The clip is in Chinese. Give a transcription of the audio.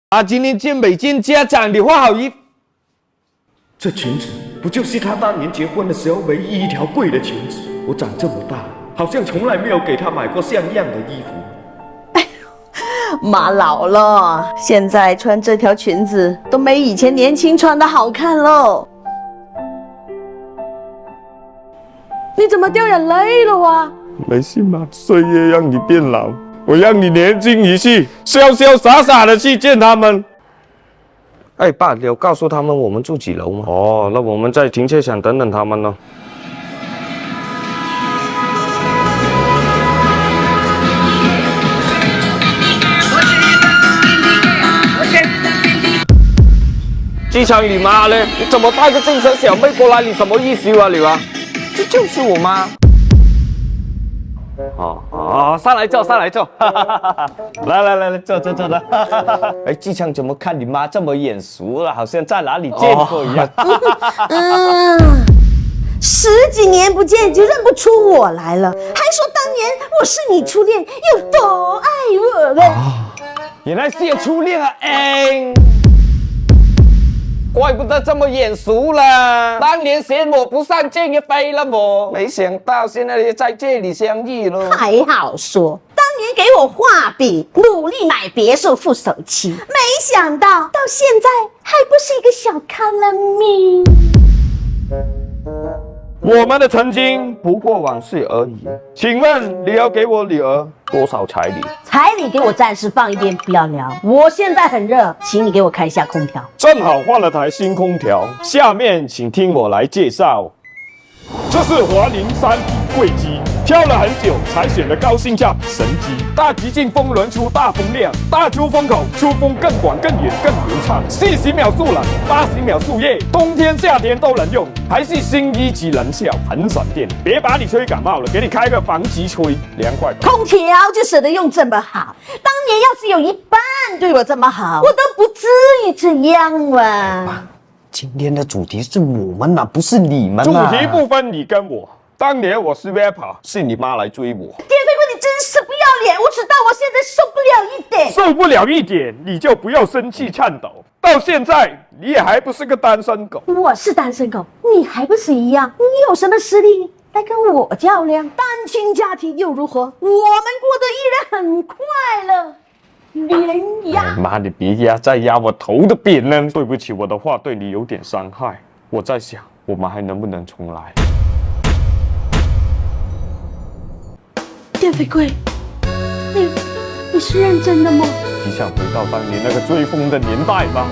他今天见没见家长的话好衣服？这裙子不就是他当年结婚的时候唯一一条贵的裙子？我长这么大，好像从来没有给他买过像样的衣服。妈老了，现在穿这条裙子都没以前年轻穿的好看喽。你怎么掉眼泪了哇？没事嘛，岁月让你变老，我让你年轻一去，潇潇洒洒的去见他们。哎，爸，你有告诉他们我们住几楼吗？哦，那我们在停车场等等他们咯。机场你妈嘞？你怎么带个精神小妹过来？你什么意思啊你啊？这就是我妈。上来坐，上来坐，来，坐的。哎，机场怎么看你妈这么眼熟了？好像在哪里见过一样。10几年不见就认不出我来了，还说当年我是你初恋，有多爱我呢？原来是有初恋啊！哎，怪不得这么眼熟了。当年嫌我不上进也飞了我，没想到现在在这里相遇了。还好说，当年给我画笔，努力买别墅付首期，没想到到现在还不是一个小康了命。我们的曾经不过往事而已。请问你要给我女儿多少彩礼？彩礼给我暂时放一边，不要聊。我现在很热，请你给我开一下空调。正好换了台新空调，下面请听我来介绍。这是华凌3体贵机，挑了很久才选的高性价比神机。大极进风轮出大风量，大出风口，出风更广更远更流畅。40秒速冷，80秒速热，冬天夏天都能用，还是新1级能效，很省电。别把你吹感冒了，给你开个防急吹，凉快吧。空调就舍得用这么好，当年要是有一半对我这么好，我都不至于这样了。今天的主题是我们啊，不是你们啊。主题不分你跟我。当年我是 rapper， 是你妈来追我。电飞哥，你真是不要脸！我知道我现在受不了一点，受不了一点，你就不要生气颤抖。到现在你也还不是个单身狗。我是单身狗，你还不是一样？你有什么实力来跟我较量？单亲家庭又如何？我们过得依然很快乐。连压！妈，你别压，再压我头都扁了。对不起，我的话对你有点伤害。我在想，我们还能不能重来？电飞贵，你是认真的吗？你想回到当年那个追风的年代吗？